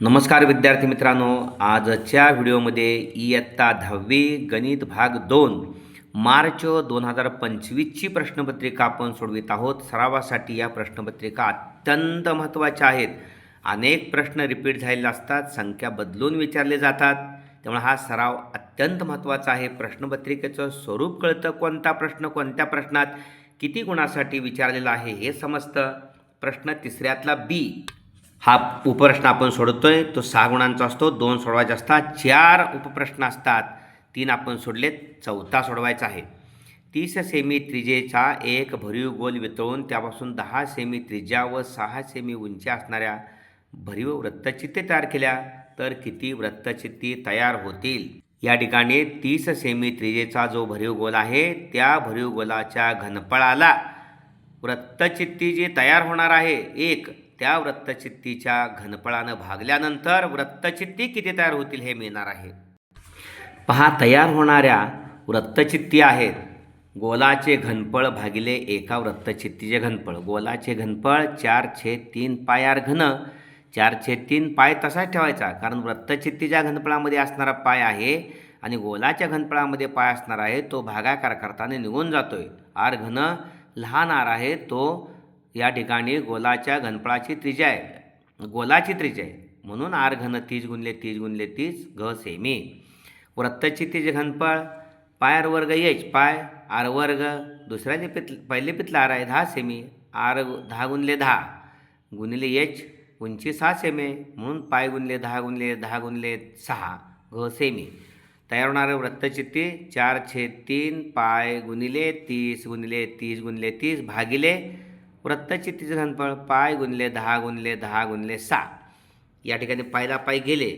नमस्कार विद्यार्थी मित्रांनो, आजच्या व्हिडिओमध्ये इयत्ता 10वी गणित भाग 2 मार्च 2025ची प्रश्नपत्रिका आपण सोडवित आहोत. सरावासाठी या प्रश्नपत्रिका अत्यंत महत्त्वाच्या आहेत. अनेक प्रश्न रिपीट झालेले असतात, संख्या बदलून विचारले जातात, त्यामुळे हा सराव अत्यंत महत्त्वाचा आहे. प्रश्नपत्रिकेचं स्वरूप कळतं, कोणता प्रश्न कोणत्या प्रश्नात किती गुणासाठी विचारलेला आहे हे समजतं. प्रश्न तिसऱ्यातला बी हा उपप्रश्न आपण सोडवतोय, तो 6 गुणांचा असतो. 2 सोडवायचे असतात. 4 उपप्रश्न असतात, 3 आपण सोडलेत, 4था सोडवायचा आहे. 30 सेमी त्रिज्येचा एक भरीव गोल वितळून त्यापासून 10 सेमी त्रिज्या व 6 सेमी उंची असणाऱ्या भरीव वृत्तचित्ते तयार केल्या तर किती वृत्तचित्ती तयार होतील? या ठिकाणी 30 सेमी त्रिज्येचा जो भरीव गोल आहे त्या भरीव गोलाच्या घनफळाला वृत्तचित्ती जी तयार होणार आहे एक, त्या वृत्तचित्तीच्या घनफळानं भागल्यानंतर वृत्तचित्ती किती तयार होतील हे मिळणार आहे. पहा, तयार होणाऱ्या वृत्तचित्ती आहेत गोलाचे घनफळ भागिले एका वृत्तचित्तीचे घनफळ. गोलाचे घनफळ 4/3 पाय आर घन. 4/3 पाय तसाच ठेवायचा, कारण वृत्तचित्तीच्या घनफळामध्ये असणारा पाय आहे आणि गोलाच्या घनफळामध्ये पाय असणार आहे, तो भागाकार करताना निघून जातोय. आर घन लहान आर आहे, तो या ठिकाणी गोलाच्या घनफळाची त्रिज्या आहे, गोलाची त्रिज्या आहे, म्हणून आर घन 30 गुणिले 30 गुणिले 30 घ सेमी. वृत्तचित्तीचे घनफळ पाय आर वर्ग एच पाय आर वर्ग, पहिले पितला आर आहे 10 सेमी, आर 10 गुणिले 10 गुणिले एच उंची 6 सेमी, म्हणून पाय गुणिले 10 गुणिले 10 गुणिले 6 घ सेमी. तयार होणारे वृत्तचित्ती 4/3 पाय गुणिले 30 गुणिले 30 गुणिले 30 भागिले वृत्तचित्तीचे घनफळ पाय गुणिले 10 गुणिले 10 गुणिले 6. या ठिकाणी पायला पाय गेले,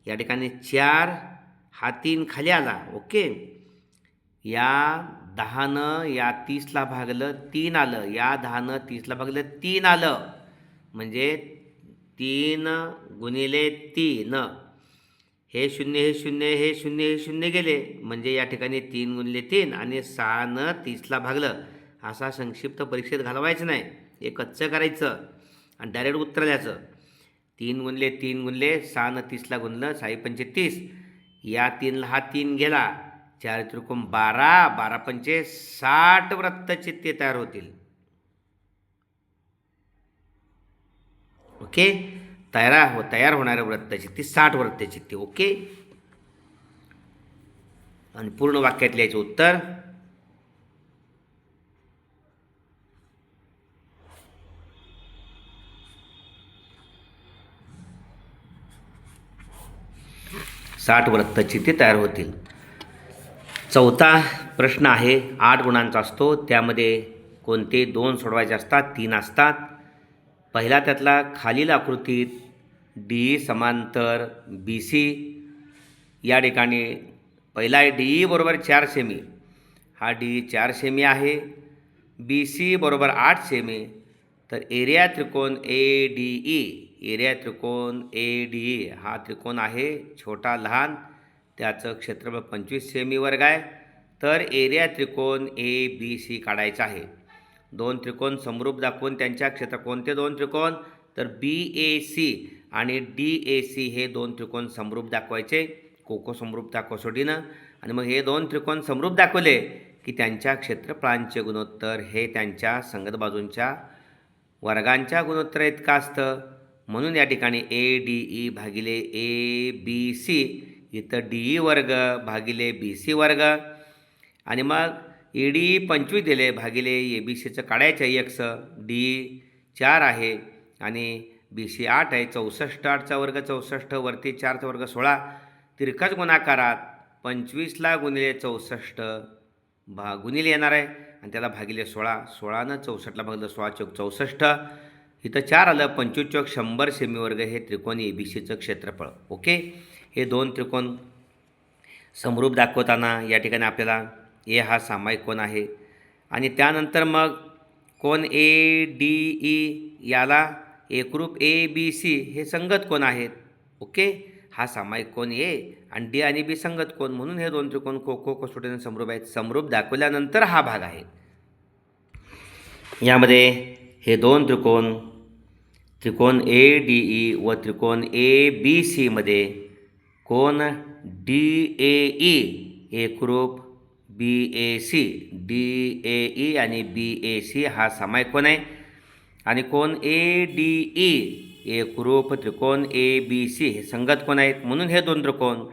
या ठिकाणी 4 हा 3 खाली आला. ओके, या 10नं या 30ला भागलं 3 आलं, या 10नं 30ला भागलं 3 आलं, म्हणजे 3 गुणिले 3, हे 0 हे 0 हे 0 हे 0 गेले, म्हणजे या ठिकाणी 3 गुणिले 3 आणि 6नं 30ला भागलं. असा संक्षिप्त परीक्षेत घालवायचं नाही, हे कच्चं करायचं आणि डायरेक्ट उत्तर द्यायचं. 3 गुणिले 3 गुणिले 6नं 30ला गुणलं 6×5 30, या 3ला हा 3 गेला, 4 त्रिकोण 12, 12×5 60 वृत्तचित्ते तयार होतील. ओके, तयार होणाऱ्या वृत्तचित्ती 60 वृत्तचित्ते. ओके, आणि पूर्ण वाक्यात लिहायचं उत्तर. साठ वृत्तचित्ते तयार होतील. 4था प्रश्न आहे, 8 गुणांचा असतो. त्यामध्ये कोणते 2 सोडवायचे असतात, 3 असतात. पहिला त्यातला खालील आकृतीत डी समांतर बी सी. या ठिकाणी पहिला आहे डी बरोबर 4 सेमी, हा डी 4 सेमी आहे. बी सी बरोबर 8 सेमी. तर एरिया त्रिकोण ए डी ई, एरिया त्रिकोण ए डी ई हा त्रिकोण आहे छोटा लहान, त्याचं क्षेत्रफळ 25 सेमी वर्ग आहे. तर एरिया त्रिकोण ए बी सी काढायचा आहे. 2 त्रिकोण समरूप दाखवून त्यांच्या क्षेत्र कोणते 2 त्रिकोण, तर बी ए सी आणि डी ए सी हे 2 त्रिकोण समरूप दाखवायचे कोको समरूपता कसोटीनं. आणि मग हे 2 त्रिकोण समरूप दाखवले की त्यांच्या क्षेत्रफळांचे गुणोत्तर हे त्यांच्या संगत बाजूंच्या वर्गांच्या गुणोत्तर इतकं असतं. म्हणून या ठिकाणी ए डी ई भागिले ए बी सी, इथं डी ई वर्ग भागिले बी सी वर्ग, आणि मग ए डी ई 25 दिले भागिले ए बी सीचं काढायचं आहे एक्स. डी 4 आहे आणि बी सी 8 आहे. 64, 8चा वर्ग 64, वरती 4चा वर्ग 16. तिरकस गुणाकारात 25ला गुणिले 64 गुणिले येणार आहे आणि त्याला भागिले 16. 16नं 64ला भागलं 16×4 64. इथं 4 आलं, 25×4 100 सेमी वर्ग हे त्रिकोण ए बी सीचं क्षेत्रफळ. ओके, हे 2 त्रिकोण समरूप दाखवताना या ठिकाणी आपल्याला ए हा सामायिक कोन आहे आणि त्यानंतर मग कोन ए डी ई याला एकरूप ए बी सी हे संगत कोन आहेत. ओके, हा सामायिक कोन ए आणि डी आणि बी संगत कोन, म्हणून हे 2 त्रिकोण कोको कसोटीने समरूप आहेत. समरूप दाखवल्यानंतर हा भाग आहे. यामध्ये हे 2 त्रिकोण त्रिकोण ए डी ई व त्रिकोण ए बी सीमध्ये कोण डी ए ई एकरूप बी ए सी, डी ए ई आणि बी ए सी हा सामायिक कोण आहे आणि कोण ए डी ई एकरूप त्रिकोण ए बी सी हे संगत कोण आहेत. म्हणून हे दोन त्रिकोण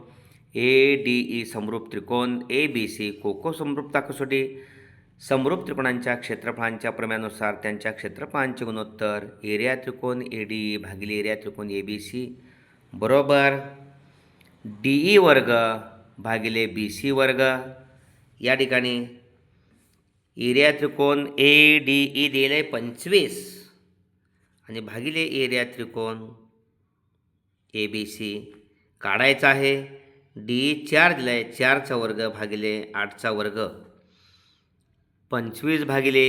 ए डी ई समरूप त्रिकोण ए बी सी कोको समरूपता कसोटी समरूप त्रिकोणांच्या क्षेत्रफळांच्या प्रमेयानुसार त्यांच्या क्षेत्रफळांचे गुणोत्तर एरिया त्रिकोण ए डी ई भागिले एरिया त्रिकोण ए बी सी बरोबर डी ई वर्ग भागिले बी सी वर्ग. या ठिकाणी एरिया त्रिकोण ए डी ई दिले आहे 25 आणि भागिले एरिया त्रिकोण ए बी सी काढायचा आहे. डी 4 दिला आहे 4चा वर्ग भागिले 8चा वर्ग 25 भागिले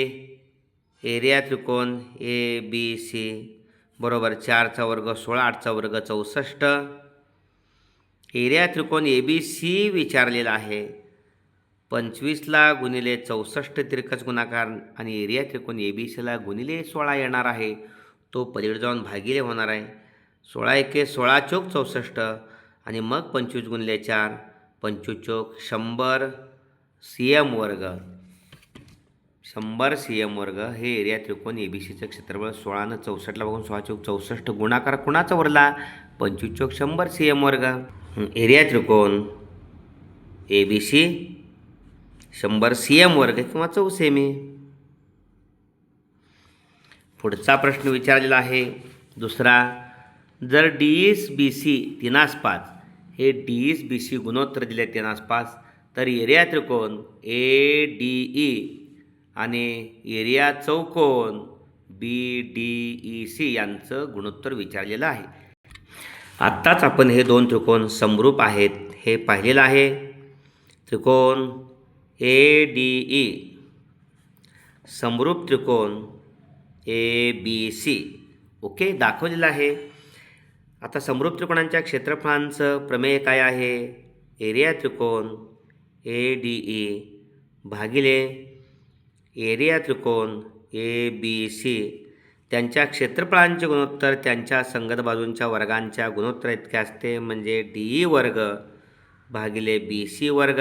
एरिया त्रिकोण ए बी सी बरोबर 4चा वर्ग 16 8चा वर्ग 64. एरिया त्रिकोण ए बी सी विचारलेला आहे 25ला गुणिले 64 तिरकस गुणाकार आणि एरिया त्रिकोण ए बी सीला गुणिले 16 येणार आहे. तो पलीकडे जाऊन भागिले होणार आहे. 16 एके 16 चौक 64 आणि मग 25 गुणिले 4 25 चौक 100 सी एम वर्ग 100 सी एम वर्ग हे एरिया त्रिकोण ए बी सीचं क्षेत्रफळ 16नं 64ला बघून 16 चौक 64 गुणाकार कुणाचा वरला 25 चौक 100 सी एम वर्ग. एरिया त्रिकोण A B C 100 C M वर्ग किंवा 4 सेमी. पुढचा प्रश्न विचारलेला आहे दुसरा. जर डी एस बी सी 3/5 हे डी एस बी सी गुणोत्तर दिले 3/5 तर एरिया त्रिकोण ए डी ई आणि एरिया चौकोन बी डी ई सी यांचं गुणोत्तर विचारलेलं आहे. आत्ताच आपण हे दोन त्रिकोण समरूप आहेत हे पाहिलेलं आहे. त्रिकोण ए डी ई समरूप त्रिकोण ए बी सी ओके दाखवलेलं आहे. आता समरूप त्रिकोणांच्या क्षेत्रफळांचं प्रमेय काय आहे. एरिया त्रिकोण ए डी ई भागिले एरिया त्रिकोण ए बी सी त्यांच्या क्षेत्रफळांचे गुणोत्तर त्यांच्या संगत बाजूंच्या वर्गांच्या गुणोत्तर इतके असते म्हणजे डी ई वर्ग भागिले बी सी वर्ग.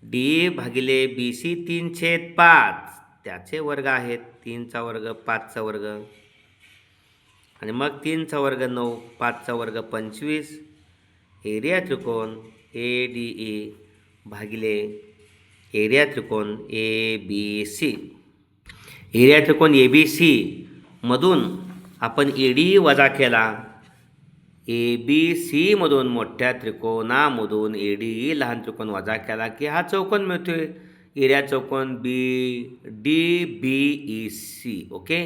डी भागिले बी सी 3/5 त्याचे वर्ग आहेत 3चा वर्ग 5चा वर्ग आणि मग 3चा वर्ग 9 5चा वर्ग 25. एरिया त्रिकोण ए डी ई भागिले एरिया त्रिकोण ए बी सी. एरिया त्रिकोण ए बी सी मधून आपण ए डी वजा केला. ए बी सी मधून मोठ्या त्रिकोणामधून ए डी ई लहान त्रिकोण वजा केला की हा चौकोन मिळतोय. एरिया चौकोन B D B E C okay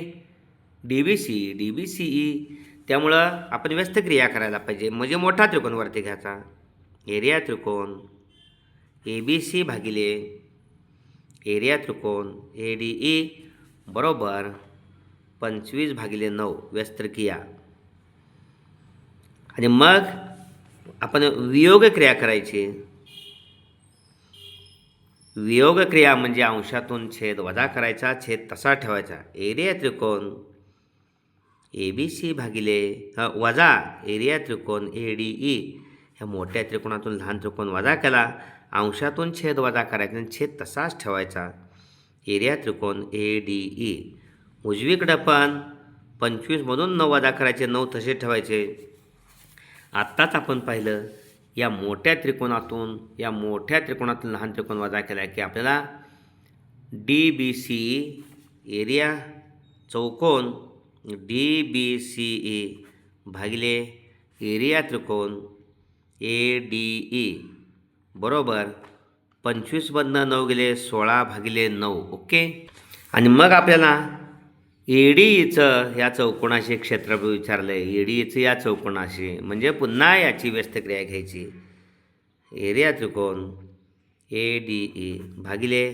D B C E. त्यामुळं आपण व्यस्त क्रिया करायला पाहिजे म्हणजे मोठा त्रिकोण वरती घ्यायचा. एरिया त्रिकोण ए बी सी भागिले एरिया त्रिकोण ए डी ई बरोबर 25 भागिले 9 व्यस्त क्रिया आणि मग आपण वियोग क्रिया करायची. वियोग क्रिया म्हणजे अंशातून छेद वजा करायचा छेद तसा ठेवायचा. एरिया त्रिकोण ए बी सी भागिले वजा एरिया त्रिकोण ए डी ई ह्या मोठ्या त्रिकोणातून लहान त्रिकोण वजा केला अंशातून छेद वजा करायचा आणि छेद तसाच ठेवायचा. एरिया त्रिकोण ए डी ई उजवीकडं पण 25मधून 9 वजा करायचे 9 तसे ठेवायचे. आत्ताच आपण पाहिलं या मोठ्या त्रिकोणातून लहान त्रिकोण वजा केला की आपल्याला डी बी सी एरिया चौकोन डी बी सी ई भागिले एरिया त्रिकोण ए डी ई बरोबर 25मधनं 9 गेले 16 भागिले 9 ओके. आणि मग आपल्याला ए डी ईचं या चौकोनाशी क्षेत्रफळ विचारलं आहे. ए डी ईचं या चौकोनाशी म्हणजे पुन्हा याची व्यस्त क्रिया घ्यायची. एरिया त्रिकोण ए डी ई भागिले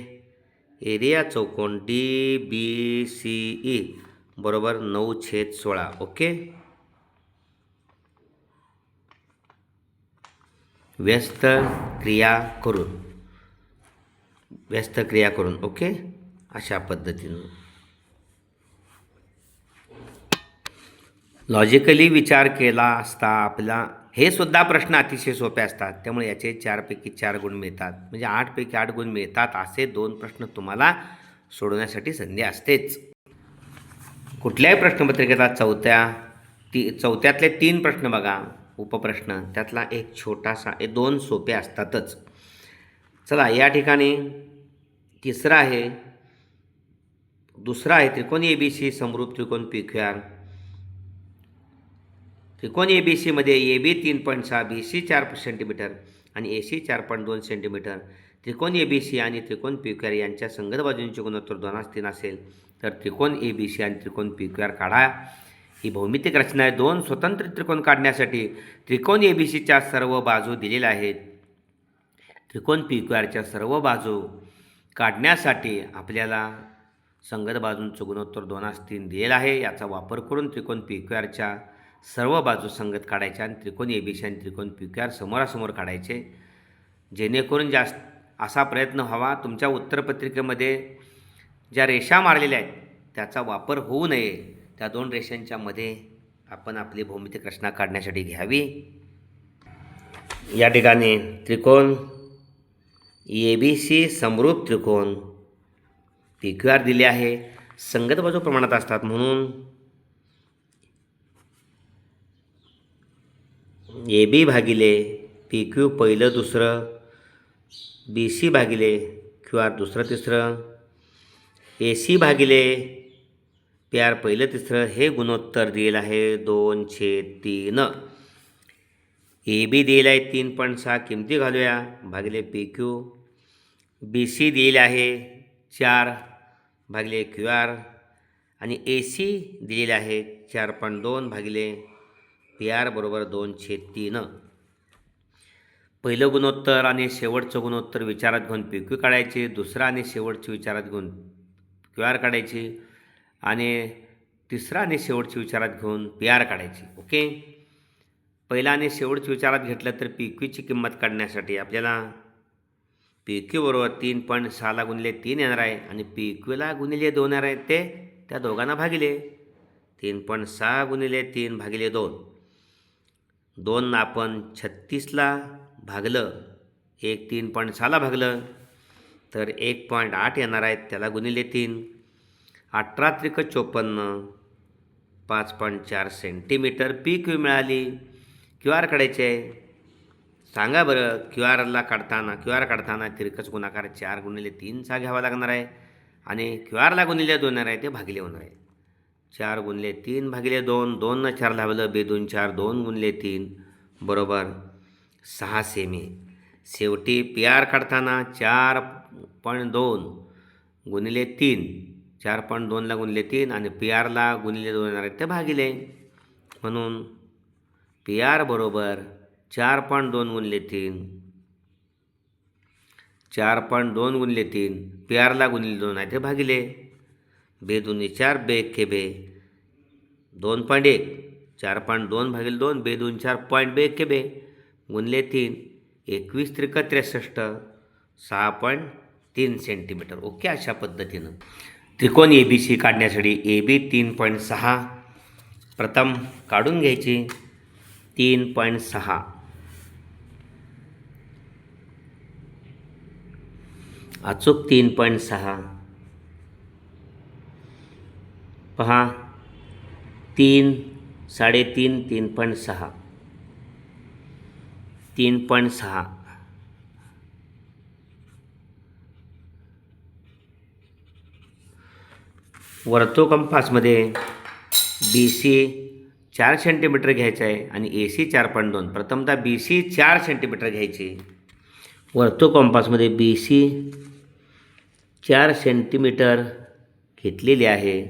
एरिया चौकोन डी बी सी ई बरोबर 9/16 ओके. व्यस्त क्रिया करून ओके अशा पद्धतीनं लॉजिकली विचार केला असता आपला हे सुद्धा प्रश्न अतिशय सोपे असतात, त्यामुळे याचे 4पैकी 4 गुण मिळतात. म्हणजे 8पैकी 8 गुण मिळतात असे 2 प्रश्न तुम्हाला सोडवण्यासाठी संधी असतेच. कुठल्याही प्रश्नपत्रिकेचा चौथ्यातले 3 प्रश्न बघा, उपप्रश्न, त्यातला एक छोटासा, हे 2 सोपे असतातच. चला या ठिकाणी दुसरा आहे त्रिकोण ABC समरूप त्रिकोण PQR. त्रिकोण ABCमध्ये AB 3.6, BC 4 सेंटीमीटर आणि AC 4.2 सेंटीमीटर. त्रिकोण ABC आणि त्रिकोण PQR यांच्या संगत बाजूंचे गुणोत्तर 2:3 असेल तर त्रिकोण ABC आणि त्रिकोण PQR काढा. ही भौमितिक रचना आहे. 2 स्वतंत्र त्रिकोण काढण्यासाठी त्रिकोण ABCच्या सर्व बाजू दिलेल्या आहेत. त्रिकोण PQRच्या सर्व बाजू काढण्यासाठी आपल्याला संगत बाजूंचं गुणोत्तर 2:3 दिलेलं आहे. याचा वापर करून त्रिकोण PQRच्या सर्व बाजू संगत काढायच्या आणि त्रिकोण ABC आणि त्रिकोण PQR समोरासमोर काढायचे. जेणेकरून असा प्रयत्न व्हावा तुमच्या उत्तरपत्रिकेमध्ये ज्या रेषा मारलेल्या आहेत त्याचा वापर होऊ नये. त्या 2 रेषांच्या मध्ये आपण आपली भौमितिक रचना काढण्यासाठी घ्यावी. या ठिकाणी त्रिकोण ABC समरूप त्रिकोण PQR दिले आहे. संगत बाजू प्रमाणात असतात म्हणून AB भागिले PQ पहिलं दुसरं, BC भागिले QR दुसरं तिसरं, AC भागिले PR पहिलं तिसरं, हे गुणोत्तर दिलेलं आहे 2/3. AB दिलेलं आहे 3.6, किमती घालूया, भागिले PQ. BC दिलेलं आहे 4 भागिले QR आणि AC दिलेलं आहे 4.2 भागिले PR बरोबर 2/3. पहिलं गुणोत्तर आणि शेवटचं गुणोत्तर विचारात घेऊन PQ काढायचे, दुसरं आणि शेवटचे विचारात घेऊन QR काढायची आणि तिसरं आणि शेवटचे विचारात घेऊन PR काढायची. ओके. पहिला आणि शेवटचे विचारात घेतलं तर PQची किंमत काढण्यासाठी आपल्याला PQ बरोबर 3.6ला गुणिले 3 येणार आहे आणि PQला गुणिले 2 येणार आहे. ते त्या दोघांना भागिले 3.6 गुणिले 3 भागिले 2. 2 आपण 36ला भागलं, 3.6ला भागलं तर 1.8 येणार आहेत. त्याला गुणिले 3, 18 त्रिक 54, 5.4 सेंटीमीटर PQ मिळाली. QR काढायचे आहे. सांगा बरं, QR काढताना तिरकस गुणाकार 4 गुणिले 3चा घ्यावा लागणार आहे आणि QRला गुणिले 2 येणार आहे, ते भागिले होणार आहे. 4 गुणिले 3 भागिले 2, 2 न 4 लावलं, 2 4, 2 गुणिले 3 बरोबर 6 सेमी. शेवटी PR काढताना 4.2 गुणिले 3, 4.2ला गुणिले 3 आणि PRला गुणिले 2 येणार आहेत, ते भागिले. म्हणून PR बरोबर 4.2 गुणिले 3, 4.2 गुणिले 3, PRला गुणिले 2 आहे, ते भागिले. 2 4, 2 2.1, 4.2 भागिले 2, 2 4, 2 गुणिले 3, 21 त्रिक 63, 6.3 सेंटीमीटर. ओके. अशा पद्धतीनं त्रिकोण ABC काढण्यासाठी AB 3.6 प्रथम काढून घ्यायची. 3.6 अचूक 3.6 पहा. 3, 3.5, 3.6, 3.6 वर्तुळ कंपासमध्ये BC 4 सेंटीमीटर घ्यायचं आहे आणि AC 4.2. प्रथमतः BC 4 सेंटीमीटर घ्यायची. वर्तुळ कंपासमध्ये BC 4 सेंटीमीटर घेतलेली आहे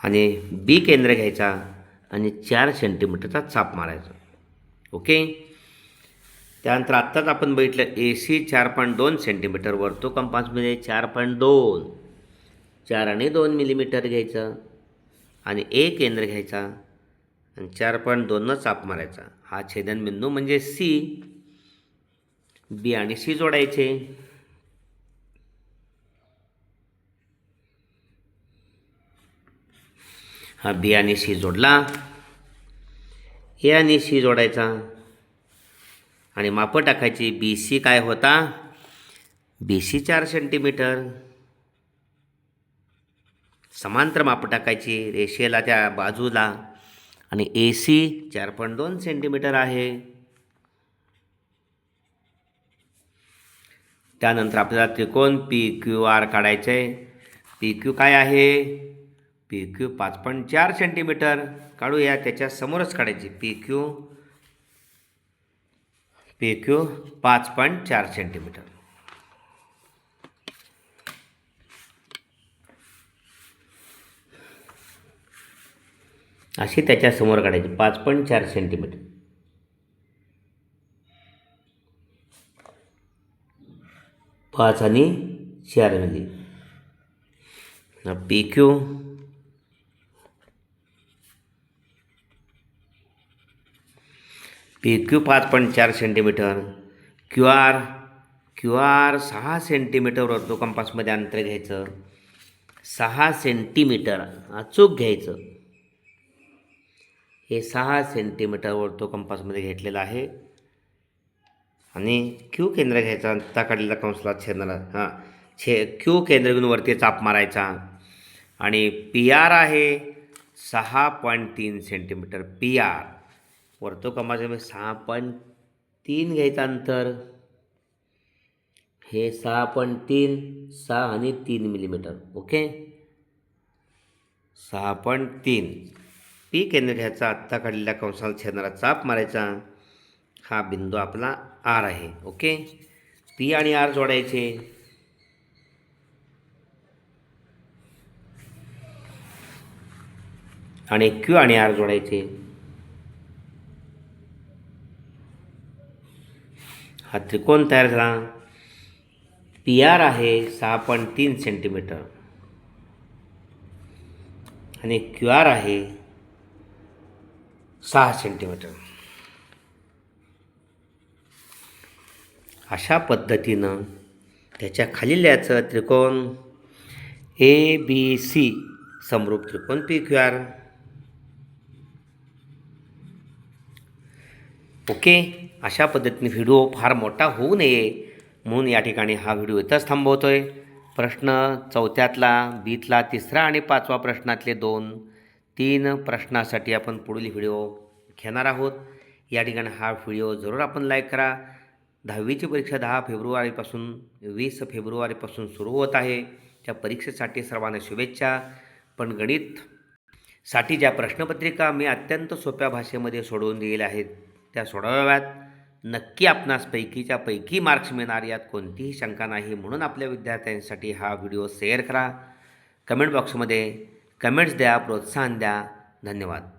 आणि B केंद्र घ्यायचा आणि 4 सेंटीमीटरचा चाप मारायचा. ओके. त्यानंतर आत्ताच आपण बघितलं AC 4.2 सेंटीमीटर, वर्तुळ कंपासमध्ये 4.2, 4 आणि 2 मिलीमीटर घ्यायचं आणि A केंद्र घ्यायचा आणि 4.2नं चाप मारायचा. हा छेदनबिंदू म्हणजे C. B आणि C जोडायचे. हा बी आणि सी जोडला, ए आणि सी जोडायचा आणि मापं टाकायची. बी सी काय होता, बी सी 4 सेंटीमीटर. समांतर मापं टाकायची रेषेला त्या बाजूला आणि ए सी 4.2 सेंटीमीटर आहे. त्यानंतर आपल्याला त्रिकोण पी क्यू आर काढायचं आहे. पी क्यू काय आहे, पी क्यू 5.4 सेंटीमीटर काढूया. त्याच्या समोरच काढायची पी क्यू 5.4 सेंटीमीटर. अशी त्याच्या समोर काढायची 5.4 सेंटीमीटर. 5 आणि 4 मिली. P Q P Q 5.4 centimetre. Q R 6 centimetre वर्तुळकंपासमध्ये अंतर घ्यायचं. 6 सेंटीमीटर अचूक घ्यायचं. हे 6 सेंटीमीटर वर्तुळकंपासमध्ये घेतलेलं आहे आणि क्यू केंद्र घ्यायचा. अंता काढलेला कंसाला छेदणारा क्यू केंद्र घेऊन वरती चाप मारायचा आणि पी आर आहे 6.3 सेंटीमीटर. पी आर वर्तुळकंपामध्ये 6.3 घ्यायचं अंतर. हे 6.3, 6 आणि 3 मिलीमीटर. ओके, 6.3. पी केंद्र घ्यायचा. आत्ता काढलेल्या कंसाला छेदणारा चाप मारायचा. हा बिंदू आपला आर आहे. ओके, पी आणि आर जोडायचे आणि क्यू आणि आर जोडायचे. हा त्रिकोण तयार झाला. पी आर आहे 6.3 सेंटीमीटर आणि क्यू आर आहे 6 सेंटीमीटर. अशा पद्धतीनं त्याच्या खालील याचं त्रिकोण ए बी सी समरूप त्रिकोण पी क्यू आर. ओके, अशा पद्धतीने व्हिडिओ फार मोठा होऊ नये म्हणून या ठिकाणी हा व्हिडिओ इथंच थांबवतो आहे. प्रश्न 4थ्यातला, बीतला 3रा आणि 5वा प्रश्नातले 2-3 प्रश्नासाठी आपण पुढील व्हिडिओ घेणार आहोत. या ठिकाणी हा व्हिडिओ जरूर आपण लाईक करा. 10वीची परीक्षा 10 फेब्रुवारीपासून 20 फेब्रुवारीपासून सुरू होत आहे. त्या परीक्षेसाठी सर्वांना शुभेच्छा. पण गणितसाठी ज्या प्रश्नपत्रिका मी अत्यंत सोप्या भाषेमध्ये सोडवून दिलेल्या आहेत त्या सोडवाव्यात. नक्की आपणास पैकीच्या पैकी मार्क्स मिळणार यात कोणतीही शंका नाही. म्हणून आपल्या विद्यार्थ्यांसाठी हा व्हिडिओ शेअर करा. कमेंट बॉक्समध्ये कमेंट्स द्या, प्रोत्साहन द्या. धन्यवाद.